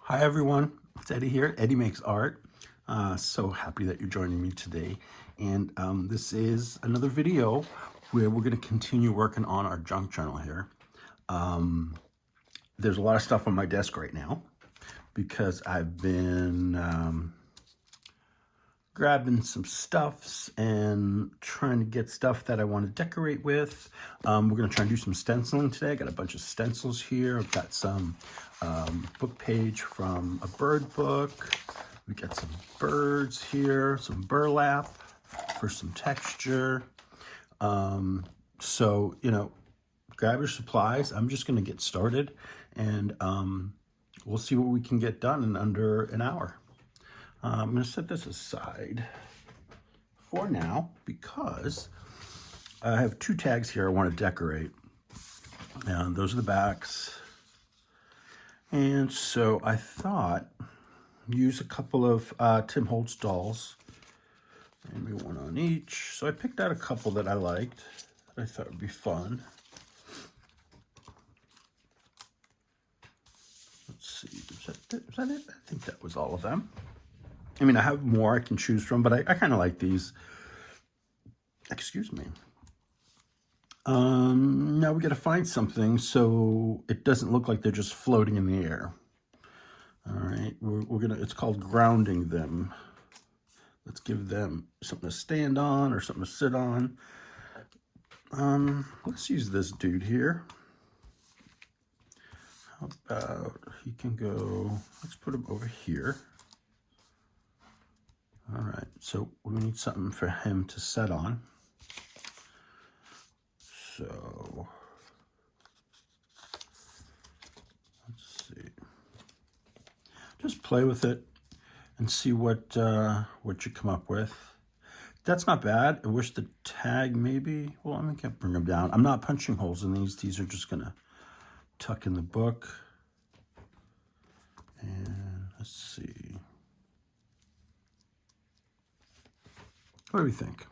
Hi everyone, it's Eddie here. Eddie Makes Art. So happy that you're joining me today. And this is another video where we're going to continue working on our junk journal here. There's a lot of stuff on my desk right now because I've been grabbing some stuffs and trying to get stuff that I want to decorate with. We're going to try and do some stenciling today. I got a bunch of stencils here. I've got some book page from a bird book. We got some birds here, some burlap for some texture. So, grab your supplies. I'm just going to get started and we'll see what we can get done in under an hour. I'm going to set this aside for now because I have two tags here I want to decorate. And those are the backs. And so I thought use a couple of Tim Holtz dolls. Maybe one on each. So I picked out a couple that I liked that I thought would be fun. Let's see, was that it? I think that was all of them. I mean, I have more I can choose from, but I kind of like these. Excuse me. Now we got to find something so it doesn't look like they're just floating in the air. All right, we're gonna, it's called grounding them. Let's give them something to stand on or something to sit on. Let's use this dude here. How about he can go, let's put him over here. All right, so we need something for him to set on. So, let's see. Just play with it and see what you come up with. That's not bad. I wish the tag maybe, well, I can't bring them down. I'm not punching holes in these. These are just gonna tuck in the book. And let's see. What do we think?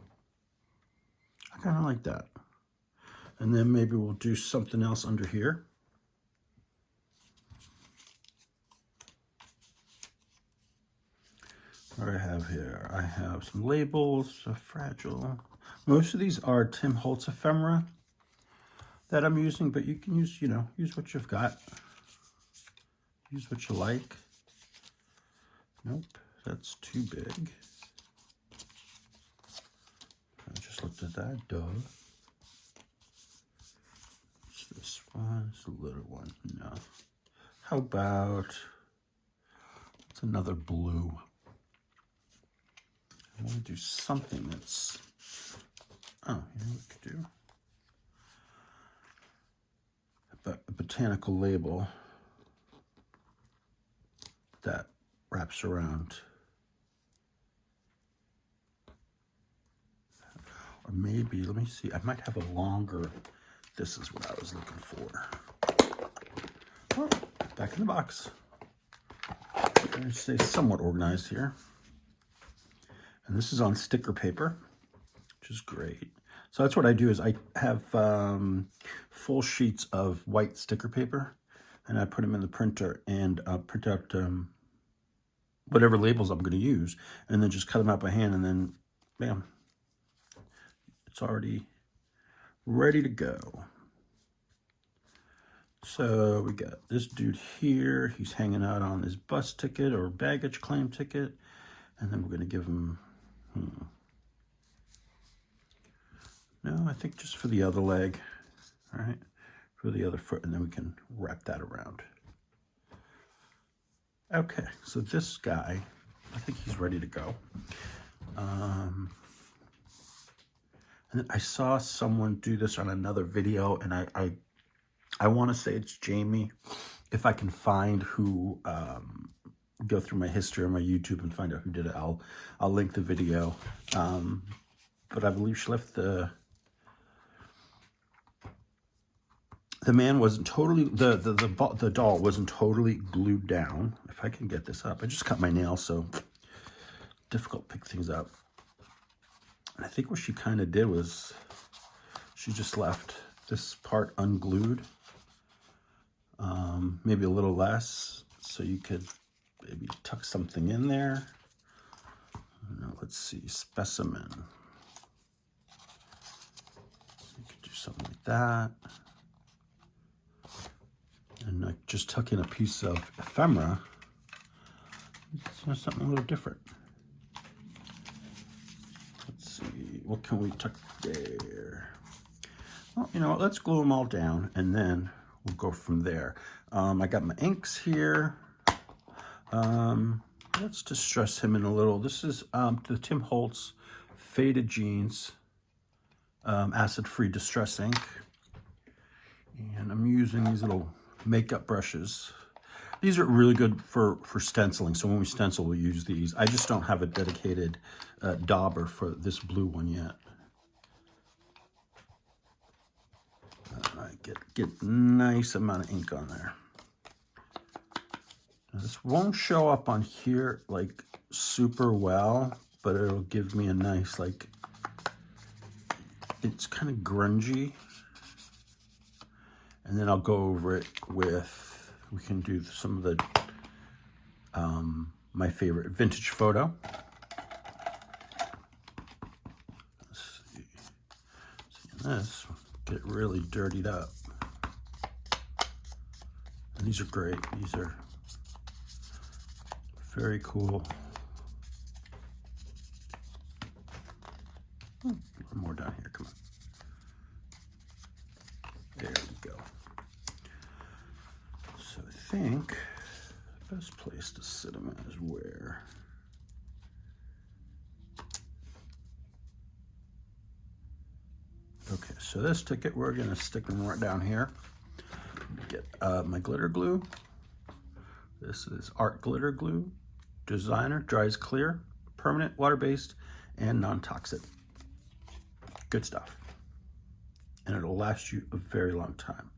I kind of like that. And then maybe we'll do something else under here. What do I have here? I have some labels, fragile. Most of these are Tim Holtz ephemera that I'm using, but you can use, use what you've got. Use what you like. Nope, that's too big. I just looked at that, duh. What's this one? It's a little one. No. How about, it's another blue. I want to do something that's, oh, you know what we could do? But a botanical label that wraps around. Or maybe, let me see, I might have a longer, this is what I was looking for. Oh, back in the box. I'm going to stay somewhat organized here. And this is on sticker paper, which is great. So that's what I do is I have full sheets of white sticker paper and I put them in the printer and print out whatever labels I'm going to use and then just cut them out by hand and then bam. It's already ready to go. So we got this dude here. He's hanging out on his bus ticket or baggage claim ticket. And then we're going to give him, no, I think just for the other leg. All right, for the other foot. And then we can wrap that around. Okay, so this guy, I think he's ready to go. And I saw someone do this on another video, and I want to say it's Jamie. If I can find who, go through my history on my YouTube and find out who did it, I'll link the video. But I believe she left the man wasn't totally, the doll wasn't totally glued down. If I can get this up, I just cut my nail, so difficult to pick things up. And I think what she kind of did was she just left this part unglued, maybe a little less, so you could maybe tuck something in there. Now let's see, specimen. You could do something like that. And like just tuck in a piece of ephemera. It's something a little different. Let's see, what can we tuck there? Well, you know what, let's glue them all down and then we'll go from there. I got my inks here. Let's distress him in a little. This is the Tim Holtz Faded Jeans acid-free distress ink. And I'm using these little makeup brushes. These are really good for stenciling. So when we stencil, we'll use these. I just don't have a dedicated dauber for this blue one yet. Get nice amount of ink on there. Now, this won't show up on here like super well, but it'll give me a nice, like, it's kind of grungy. And then I'll go over it with, we can do some of the, my favorite vintage photo. Let's see. See this, get really dirtied up. And these are great. These are very cool. A little more down here, come on. There we go. So I think the best place to sit them at is where? Okay, so this ticket, we're gonna stick them right down here. Get my glitter glue. This is Art Glitter Glue, Designer, dries clear, permanent, water-based, and non-toxic. Good stuff. And it'll last you a very long time.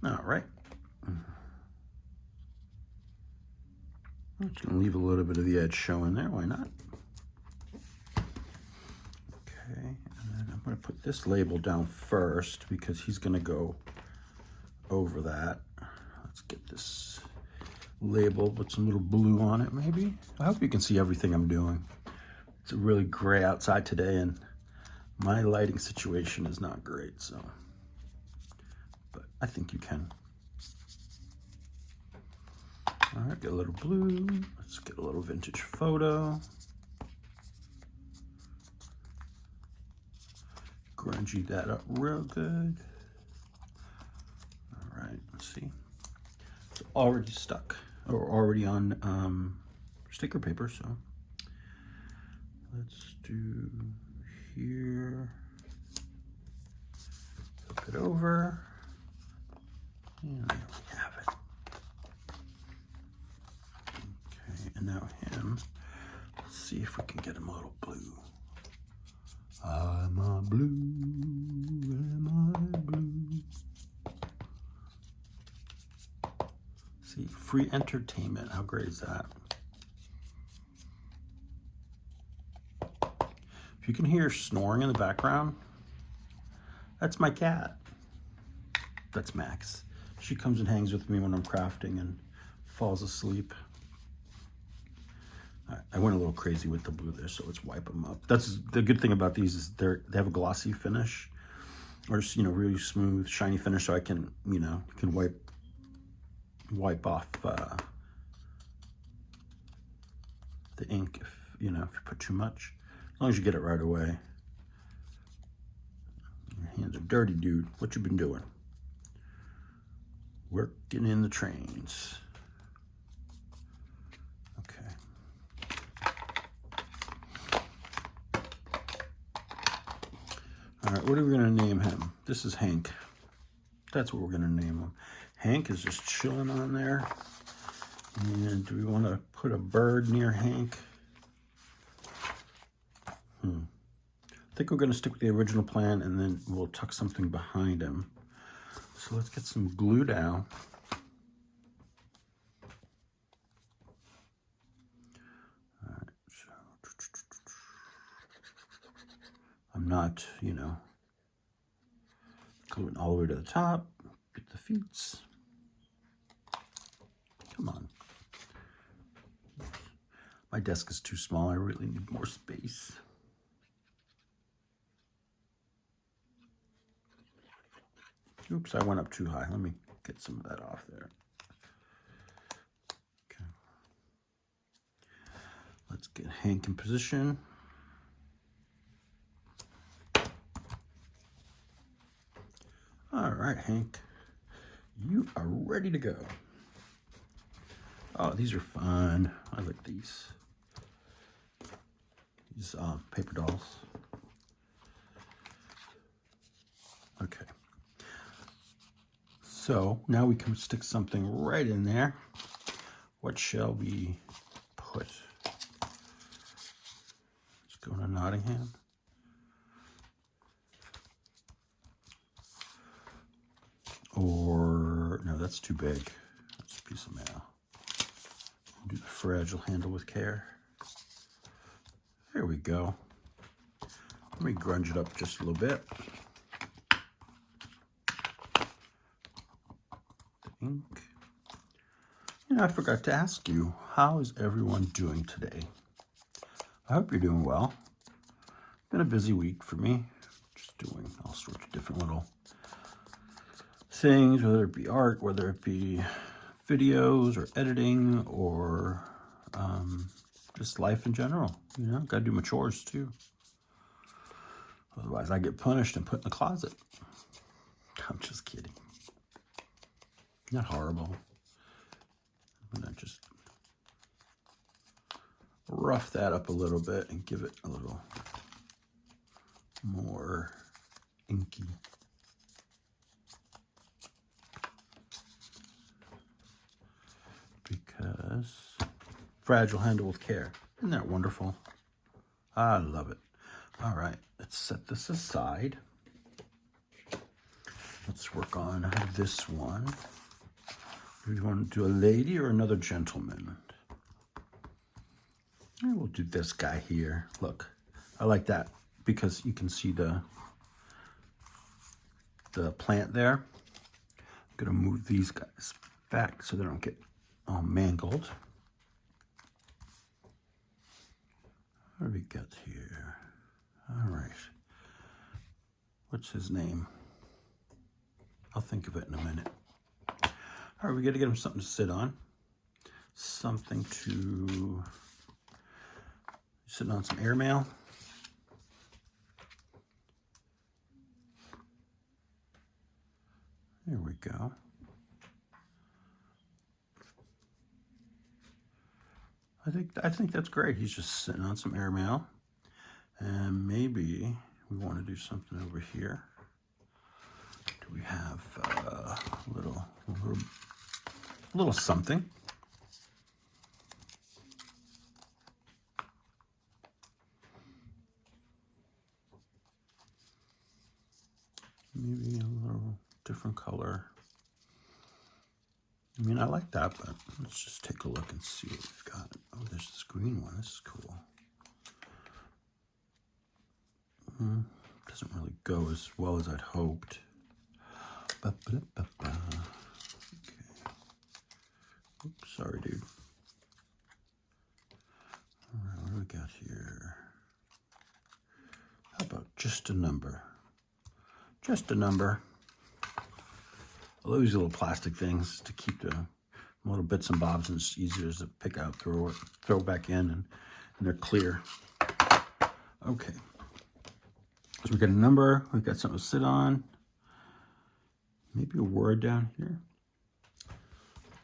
All right. I'm just gonna leave a little bit of the edge showing there, why not? Okay, and then I'm gonna put this label down first because he's gonna go over that. Let's get this label with some little blue on it maybe. I hope you can see everything I'm doing. It's really gray outside today and my lighting situation is not great, so, but I think you can. All right, get a little blue. Let's get a little vintage photo. Grungy that up real good. All right, let's see. It's already stuck or already on sticker paper, so let's do here. Flip it over. And there we have it. Okay, and now him. Let's see if we can get him a little blue. I'm a blue, am I blue? See, free entertainment. How great is that? If you can hear snoring in the background, that's my cat. That's Max. She comes and hangs with me when I'm crafting and falls asleep. I went a little crazy with the blue there, so let's wipe them up. That's the good thing about these is they have a glossy finish, or just, you know, really smooth, shiny finish. So I can, you know, can wipe off the ink if you know if you put too much. As long as you get it right away. Your hands are dirty, dude. What you been doing? Working in the trains. All right, what are we gonna name him? This is Hank. That's what we're gonna name him. Hank is just chilling on there. And do we wanna put a bird near Hank? I think we're gonna stick with the original plan and then we'll tuck something behind him. So let's get some glue down. All right, so I'm not, you know, glue it all the way to the top. Get the feet. Come on. My desk is too small. I really need more space. Oops, I went up too high. Let me get some of that off there. Okay. Let's get Hank in position. All right, Hank, you are ready to go. Oh, these are fun. I like these. These paper dolls. Okay. So now we can stick something right in there. What shall we put? Let's go to Nottingham. Or, no, that's too big. That's a piece of mail. Do the fragile handle with care. There we go. Let me grunge it up just a little bit. Ink. You know, I forgot to ask you, how is everyone doing today? I hope you're doing well. Been a busy week for me, just doing all sorts of different little things, whether it be art, whether it be videos or editing or just life in general. You know, gotta do my chores too. Otherwise I get punished and put in the closet. I'm just kidding. Not horrible. I'm gonna just rough that up a little bit and give it a little more inky. Because fragile handle with care. Isn't that wonderful? I love it. All right, let's set this aside. Let's work on this one. Do you want to do a lady or another gentleman? And we'll do this guy here. Look, I like that because you can see the plant there. I'm gonna move these guys back so they don't get all mangled. What do we got here? All right. What's his name? I'll think of it in a minute. All right, we got to get him something to sit on. Something to... Sitting on some airmail. There we go. I think that's great. He's just sitting on some airmail. And maybe we want to do something over here. Do we have a little something? Maybe a little different color. I mean, I like that, but let's just take a look and see what we've got. Oh, there's this green one. This is cool. Doesn't really go as well as I'd hoped. Okay. Oops, sorry, dude. All right, what do we got here? How about just a number? Just a number. I love these little plastic things to keep the little bits and bobs, and it's easier to pick out, throw back in, and they're clear. Okay. So we got a number, we've got something to sit on. Maybe a word down here.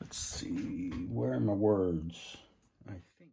Let's see, where are my words? I think.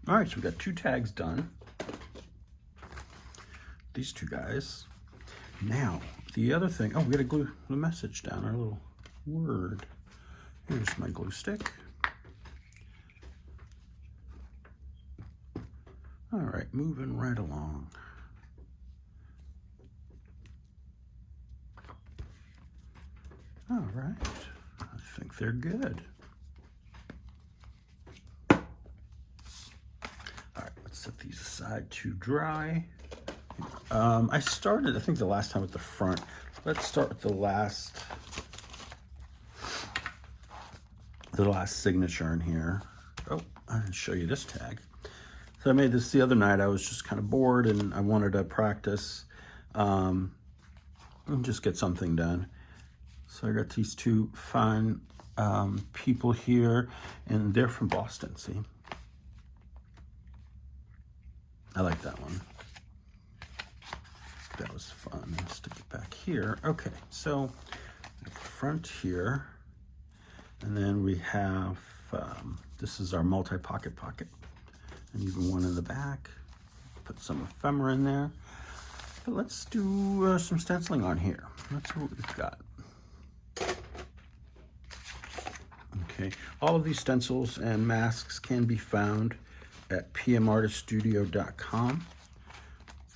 All right, so we got 2 tags done. These 2 guys. Now, the other thing, oh, we got to glue the message down, our little word. Here's my glue stick. All right, moving right along. All right, I think they're good. All right, let's set these aside to dry. I started, I think the last time with the front. Let's start with the last signature in here. Oh, I didn't show you this tag. So I made this the other night. I was just kind of bored and I wanted to practice and just get something done. So I got these 2 fine people here, and they're from Boston, see? I like that one. That was fun. Let's stick it back here. Okay, so at the front here, and then we have, this is our multi-pocket pocket, and even one in the back. Put some ephemera in there. But let's do some stenciling on here. Let's see what we've got. Okay, all of these stencils and masks can be found at pmartiststudio.com.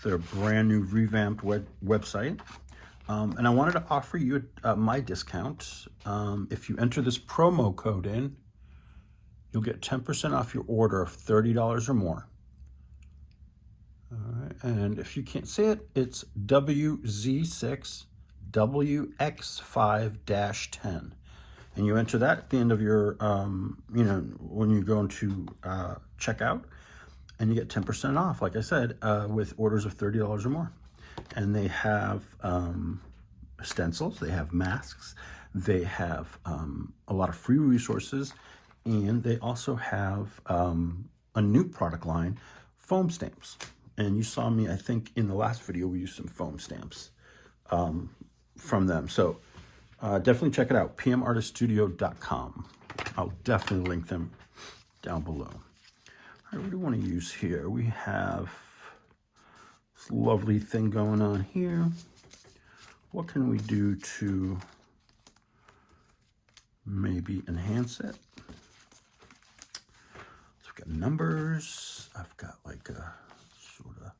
Their brand new revamped website. And I wanted to offer you my discount. If you enter this promo code in, you'll get 10% off your order of $30 or more. All right, and if you can't see it, it's WZ6WX5-10. And you enter that at the end of your, when you go into checkout, and you get 10% off, like I said, with orders of $30 or more. And they have stencils, they have masks, they have a lot of free resources, and they also have a new product line, foam stamps. And you saw me, I think, in the last video, we used some foam stamps from them. So definitely check it out, pmartiststudio.com. I'll definitely link them down below. All right, what do we want to use here? We have this lovely thing going on here. What can we do to maybe enhance it? So I've got numbers. I've got like a sort of,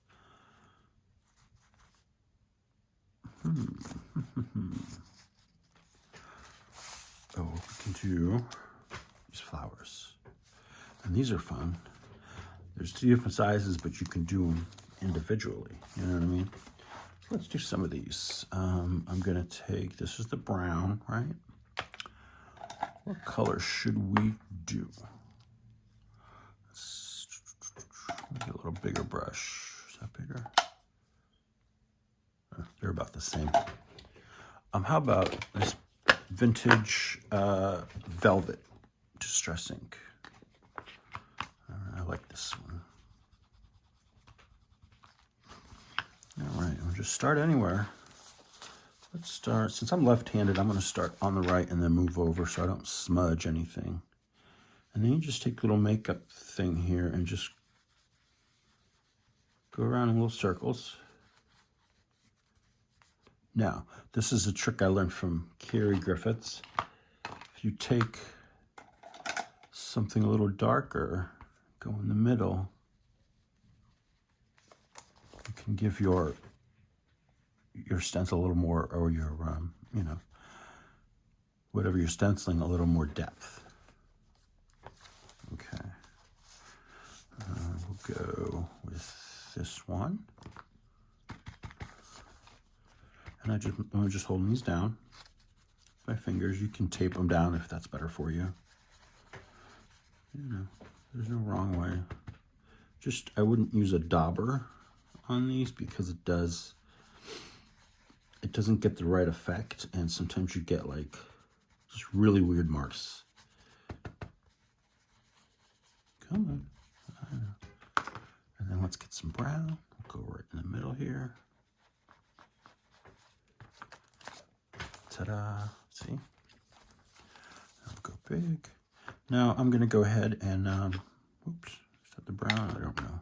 oh, we can do these flowers. And these are fun. There's 2 different sizes, but you can do them individually. You know what I mean? So let's do some of these. I'm going to take, this is the brown, right? What color should we do? Let's get a little bigger brush. Is that bigger? They're about the same. How about this vintage velvet distress ink? I like this one. All right, we'll just start anywhere. Let's start, since I'm left-handed, I'm going to start on the right and then move over so I don't smudge anything. And then you just take a little makeup thing here and just go around in little circles. Now, this is a trick I learned from Carrie Griffiths. If you take something a little darker, go in the middle, you can give your stencil a little more, or your, whatever you're stenciling, a little more depth. Okay. We'll go with this one. And I'm just holding these down with my fingers. You can tape them down if that's better for you. There's no wrong way. Just, I wouldn't use a dauber on these because it doesn't get the right effect, and sometimes you get like just really weird marks. Come on. I know. And then let's get some brown. We'll go right in the middle here. Ta-da. See? I'll go big. Now I'm going to go ahead and, oops, is that the brown? I don't know.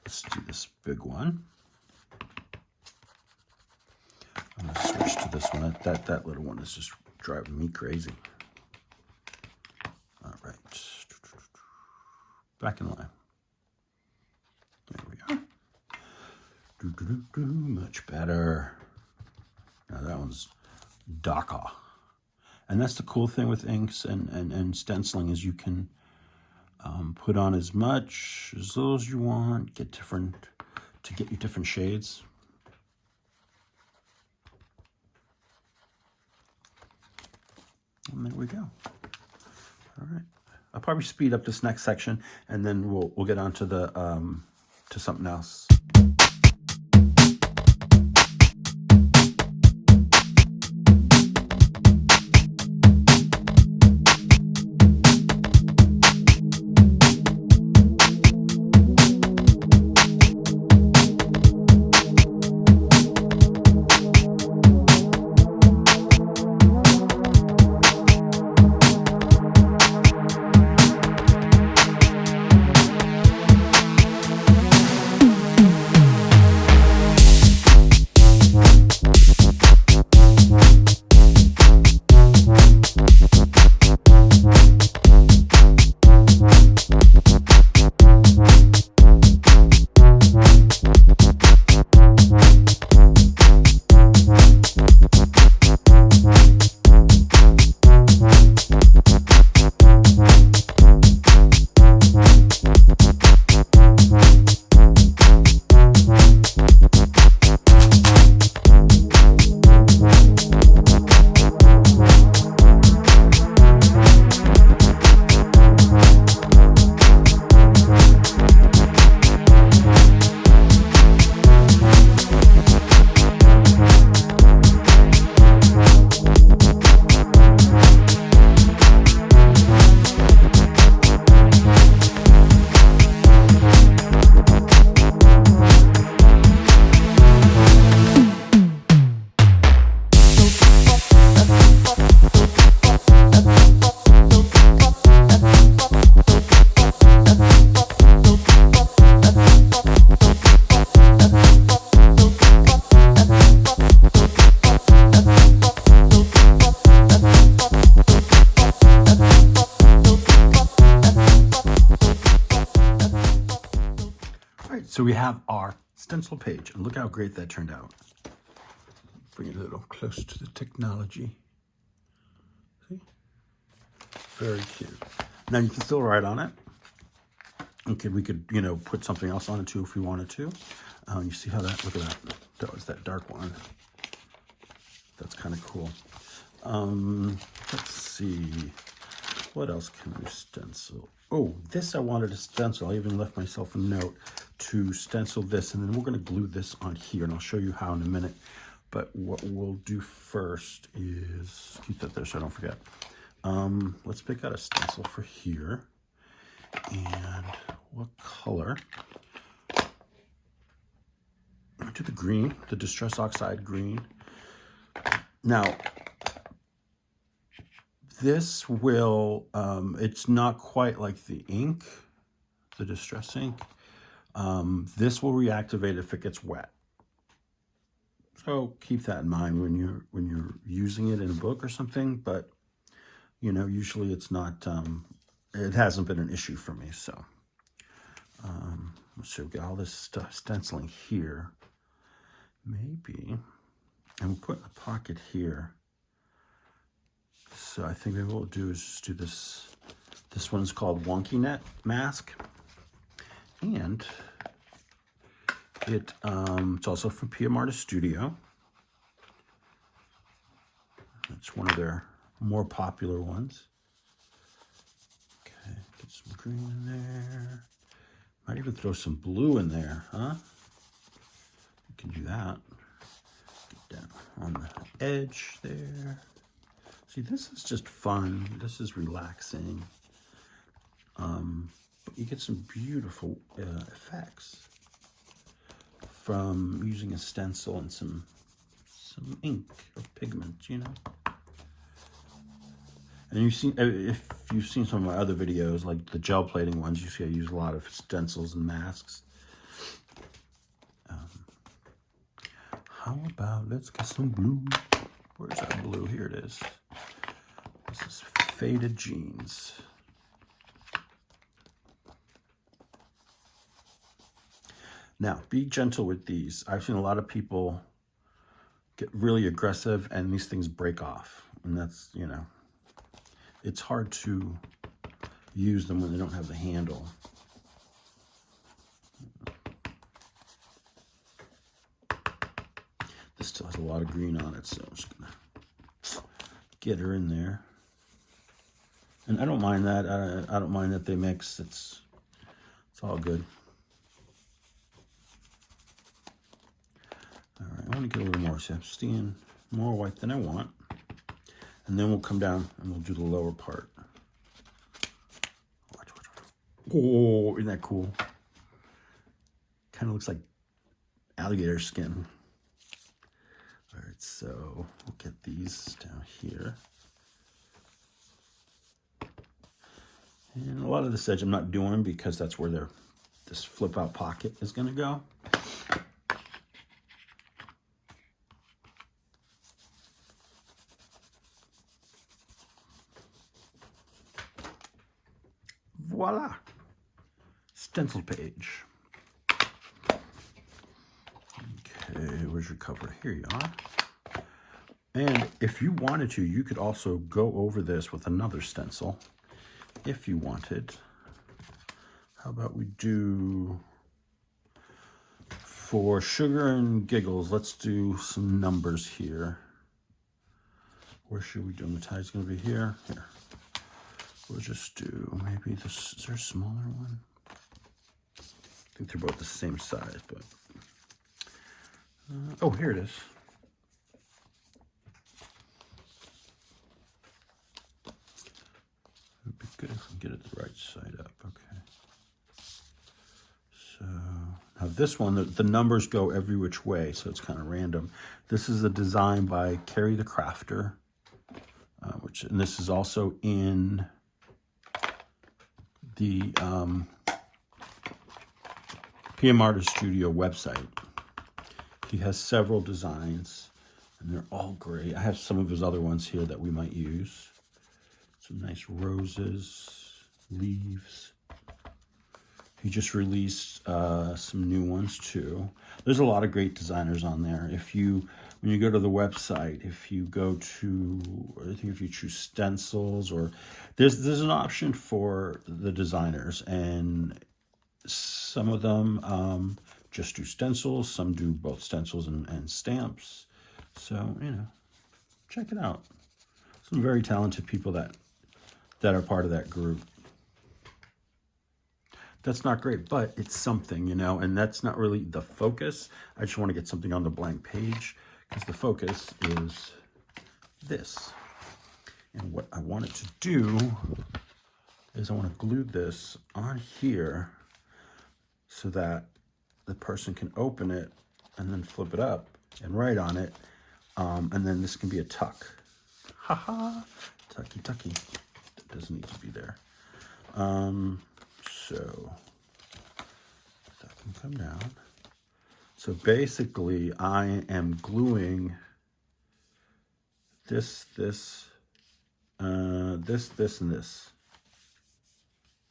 Let's do this big one. I'm going to switch to this one. That little one is just driving me crazy. All right. Back in line. There we are. Much better. Now that one's darker. And that's the cool thing with inks and stenciling is you can put on as much, as little as you want, get you different shades. And there we go. All right. I'll probably speed up this next section, and then we'll get on to the to something else. So we have our stencil page, and look how great that turned out. Bring it a little closer to the technology. See? Very cute. Now you can still write on it. Okay, we could, put something else on it too if we wanted to. You see how that, look at that. That was that dark one. That's kind of cool. Let's see. What else can we stencil? Oh, this I wanted to stencil. I even left myself a note to stencil this, and then we're going to glue this on here, and I'll show you how in a minute. But what we'll do first is keep that there so I don't forget. Let's pick out a stencil for here. And what color? Do the green, the Distress Oxide green. Now, this will, it's not quite like the ink, the Distress ink. This will reactivate if it gets wet. So keep that in mind when you're using it in a book or something, but usually it's not, it hasn't been an issue for me. So let's see, we've got all this stuff stenciling here, maybe, and we'll put in a pocket here. So I think maybe what we'll do is just do this. This one's called Wonky Net Mask, and it's also from PM Artist Studio. It's one of their more popular ones. Okay, get some green in there. Might even throw some blue in there, huh? You can do that. Get down on the edge there. See, this is just fun. This is relaxing. But you get some beautiful effects from using a stencil and some ink or pigment, And you've seen, if you've seen some of my other videos, like the gel plating ones, you see I use a lot of stencils and masks. How about, let's get some blue. Where's that blue? Here it is. This is Faded Jeans. Now, be gentle with these. I've seen a lot of people get really aggressive and these things break off. And that's, you know, it's hard to use them when they don't have the handle. This still has a lot of green on it, so I'm just gonna get her in there. And I don't mind that. I don't mind that they mix. It's all good. All right, I want to get a little more. So I'm seeing more white than I want. And then we'll come down and we'll do the lower part. Watch. Oh, isn't that cool? Kind of looks like alligator skin. All right, so we'll get these down here. And a lot of this edge I'm not doing because that's where this flip out pocket is going to go. Voila! Stencil page. Okay, where's your cover? Here you are. And if you wanted to, you could also go over this with another stencil if you wanted. How about we do, for sugar and giggles, let's do some numbers here. Where should we do them? The tie's going to be here. Here. We'll just do maybe this. Is there a smaller one? I think they're both the same size, but oh, here it is. It'd be good if we get it the right side up. Okay. So now this one, the numbers go every which way, so it's kind of random. This is a design by Carrie the Crafter, and this is also in the PM Artist Studio website. He has several designs, and they're all great. I have some of his other ones here that we might use. Some nice roses, leaves. He just released some new ones too. There's a lot of great designers on there. When you go to the website, if you go to, I think if you choose stencils, or there's an option for the designers, and some of them just do stencils, some do both stencils and stamps. So, you know, check it out. Some very talented people that are part of that group. That's not great, but it's something, you know, and that's not really the focus. I just want to get something on the blank page because the focus is this. And what I wanted to do is I want to glue this on here so that the person can open it and then flip it up and write on it. And then this can be a tuck. Haha, tucky. That doesn't need to be there. So that can come down. So basically I am gluing this, and this.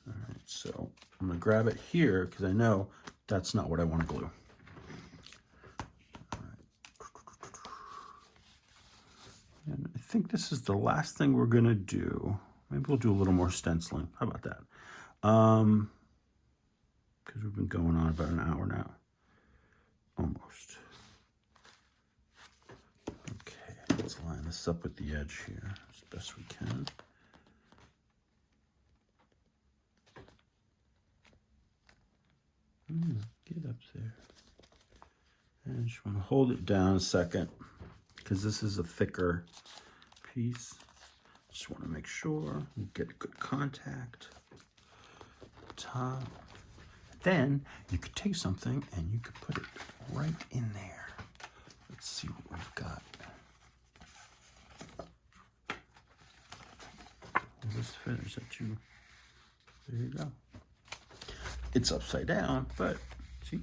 All right, so I'm gonna grab it here because I know that's not what I want to glue. All right. And I think this is the last thing we're gonna do. Maybe we'll do a little more stenciling. How about that? Because we've been going on about an hour now. Almost. Okay, let's line this up with the edge here as best we can. Get up there. And I just want to hold it down a second because this is a thicker piece. Just want to make sure we get good contact. Top. Then you could take something and you could put it right in there. Let's see what we've got. this fit? Is that you? There you go. It's upside down, but see, you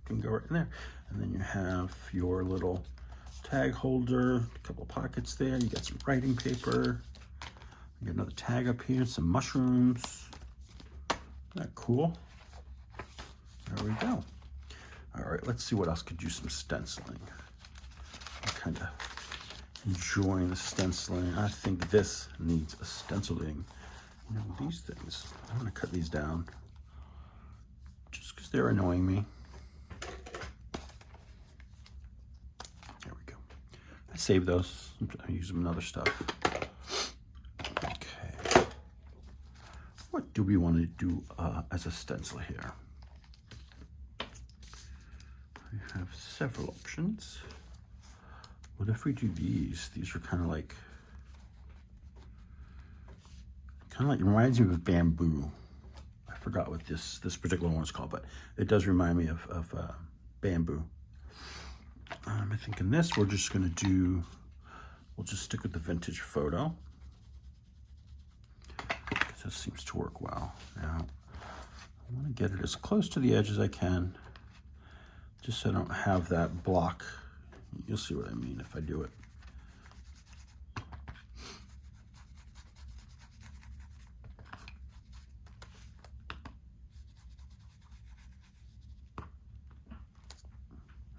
can go right in there. And then you have your little tag holder, a couple of pockets there. You got some writing paper. You got another tag up here, some mushrooms. Isn't that cool? There we go. All right, let's see what else could use some stenciling. I'm kind of enjoying the stenciling. I think this needs a stenciling. You know, these things, I'm gonna cut these down just because they're annoying me. There we go. I save those. I use them in other stuff. Okay. What do we want to do as a stencil here? We have several options. What if we do these? These are kind of like, it reminds me of bamboo. I forgot what this particular one is called, but it does remind me of bamboo. I'm thinking this, we're just gonna do, we'll just stick with the vintage photo, because this seems to work well. Now, I wanna get it as close to the edge as I can, just so I don't have that block. You'll see what I mean if I do it.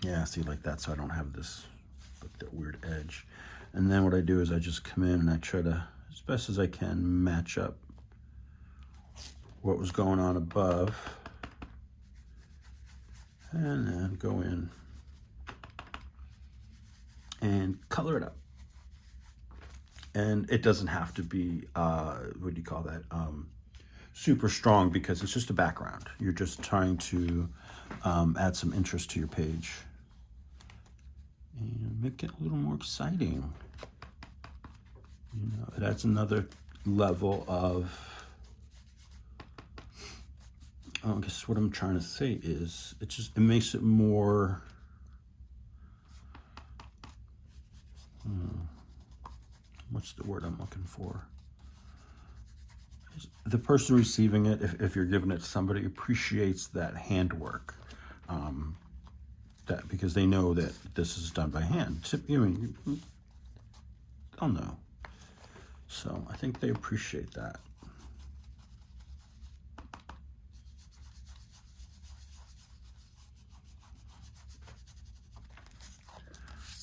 Yeah, see, like that, so I don't have this, like that weird edge. And then what I do is I just come in and I try to, as best as I can, match up what was going on above, and then go in and color it up. And it doesn't have to be, what do you call that? Super strong, because it's just a background. You're just trying to add some interest to your page and make it a little more exciting. You know, it adds another level of, I guess what I'm trying to say is, it makes it more, what's the word I'm looking for? The person receiving it, if you're giving it to somebody, appreciates that handwork, that because they know that this is done by hand. I mean, they'll know. So I think they appreciate that.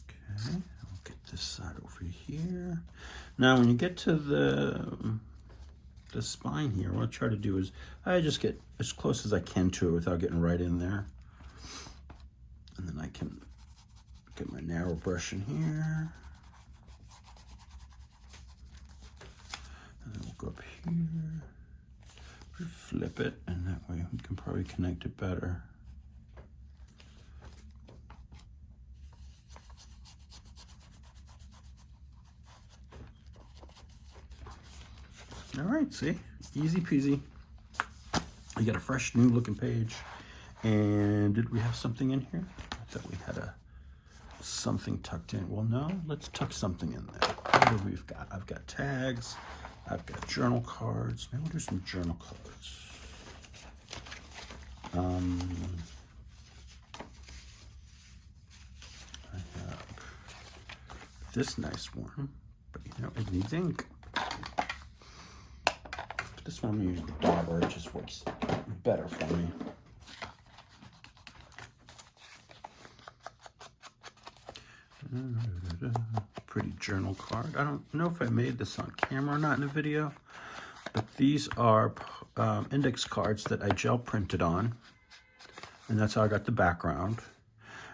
Okay, I'll get this side over here. Now, when you get to the spine here, what I try to do is I just get as close as I can to it without getting right in there. And then I can get my narrow brush in here. And then we'll go up here, flip it, and that way we can probably connect it better. All right, see, easy peasy. You got a fresh new looking page. And did we have something in here? I thought we had something tucked in. Well, no, let's tuck something in there. What do we've got? I've got tags. I've got journal cards. Maybe we'll do some journal cards. I have this nice one, but you know, it needs ink. This one I'm gonna use the dauber, it just works better for me. Pretty journal card. I don't know if I made this on camera or not in a video, but these are index cards that I gel printed on, and that's how I got the background.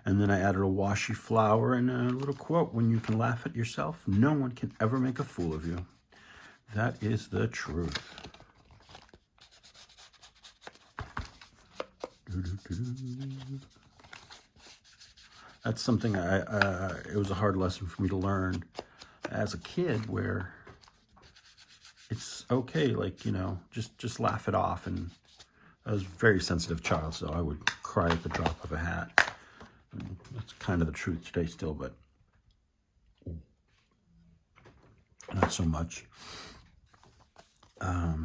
And then I added a washi flower and a little quote: when you can laugh at yourself, no one can ever make a fool of you. That is the truth. That's something it was a hard lesson for me to learn as a kid, where it's okay, like, you know, just laugh it off. And I was a very sensitive child, so I would cry at the drop of a hat. And that's kind of the truth today still, but not so much. All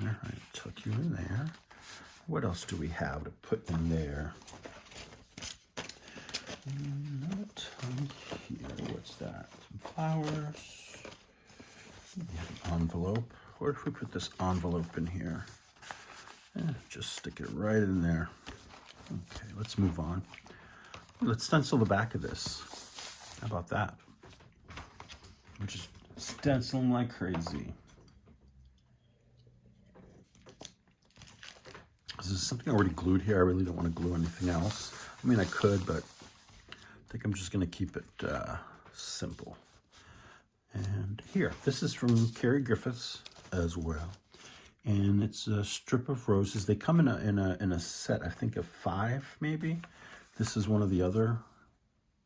right, tuck you in there. What else do we have to put in there? Not on here. What's that? Some flowers. We have an envelope. What if we put this envelope in here? Just stick it right in there. Okay, let's move on. Let's stencil the back of this. How about that? We're just stenciling like crazy. This is something already glued here. I really don't want to glue anything else. I mean, I could, but I think I'm just going to keep it simple. And here, this is from Carrie Griffiths as well. And it's a strip of roses. They come in a set, I think, of 5, maybe. This is one of the other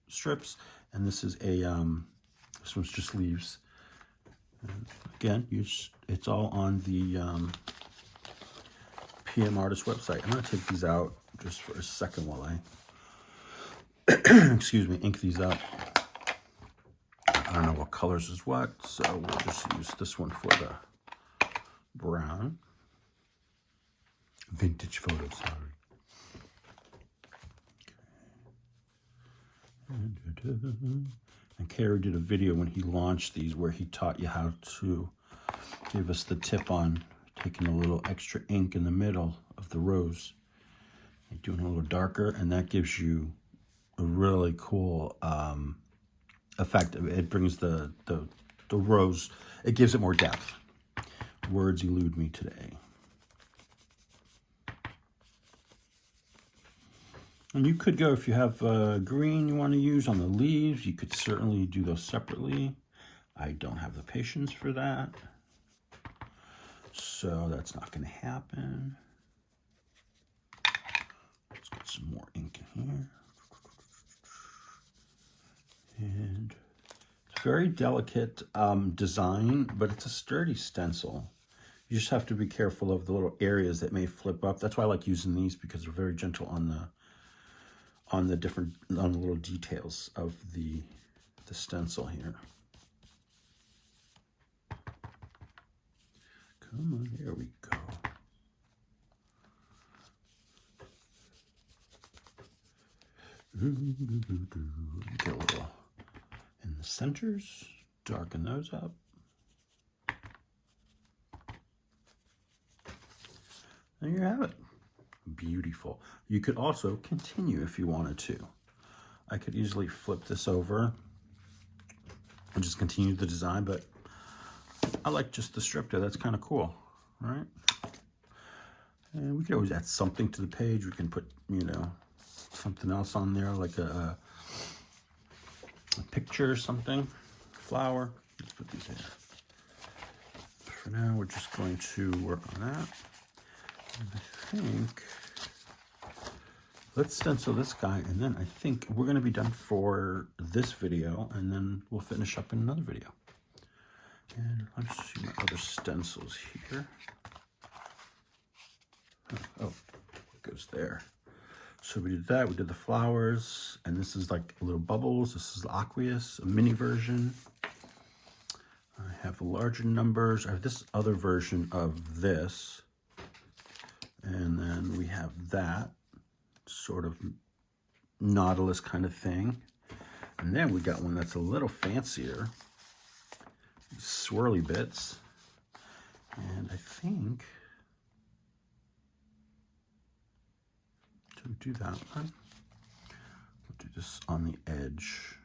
strips, and this is a this one's just leaves. And again, it's all on the PM Artist website. I'm going to take these out just for a second while I excuse me, ink these up. I don't know what colors is what, so we'll just use this one for the brown. Vintage photo, sorry. And Carrie did a video when he launched these where he taught you how to give us the tip on taking a little extra ink in the middle of the rose and doing a little darker, and that gives you a really cool effect. It brings the rose, it gives it more depth. Words elude me today. And you could go, if you have green you want to use on the leaves, you could certainly do those separately. I don't have the patience for that, so that's not going to happen. Let's get some more ink in here. And it's very delicate design, but it's a sturdy stencil. You just have to be careful of the little areas that may flip up. That's why I like using these, because they're very gentle on the little details of the stencil here. Come on, here we go. Get a little in the centers, darken those up. There you have it. Beautiful. You could also continue if you wanted to. I could easily flip this over and just continue the design, but I like just the strip there. That's kind of cool, right? And we could always add something to the page. We can put, you know, something else on there, like a picture or something, flower. Let's put these in. For now, we're just going to work on that. And I think, let's stencil this guy, and then I think we're going to be done for this video, and then we'll finish up in another video. And let's see my other stencils here. Oh, it goes there. So we did that, we did the flowers, and this is like little bubbles. This is the aqueous, a mini version. I have larger numbers. I have this other version of this. And then we have that sort of nautilus kind of thing. And then we got one that's a little fancier. Swirly bits. And I think to do that one, we'll do this on the edge.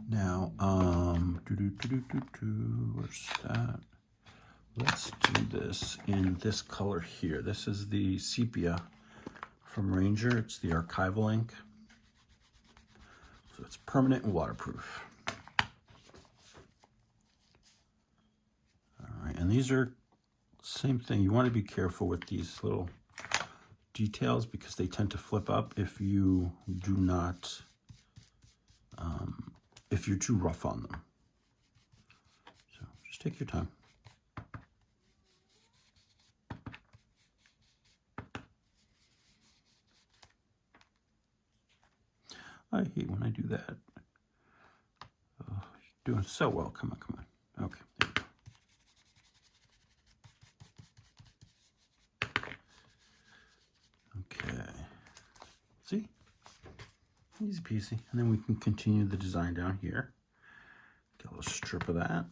Now, where's that? Let's do this in this color here. This is the sepia from Ranger. It's the archival ink. So it's permanent and waterproof. All right, and these are same thing. You want to be careful with these little details because they tend to flip up if you do not, if you're too rough on them. So just take your time. I hate when I do that. Doing so well. Come on, come on. Okay, there you go. Okay. See? Easy peasy. And then we can continue the design down here. Get a little strip of that.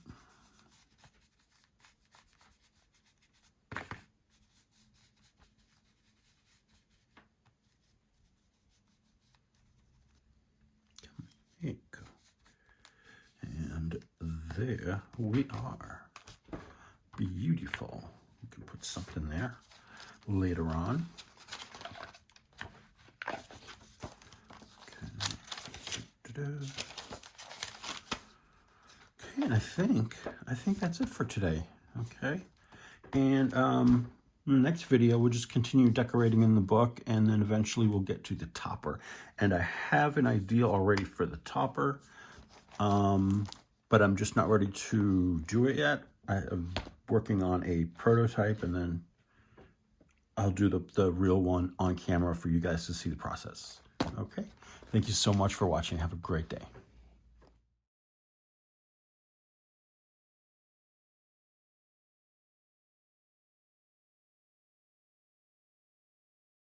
There you go. And there we are. Beautiful. You can put something there later on. Okay, and I think that's it for today. Okay, and in the next video we'll just continue decorating in the book, and then eventually we'll get to the topper. And I have an idea already for the topper, but I'm just not ready to do it yet. I'm working on a prototype, and then I'll do the real one on camera for you guys to see the process. Okay, thank you so much for watching. Have a great day.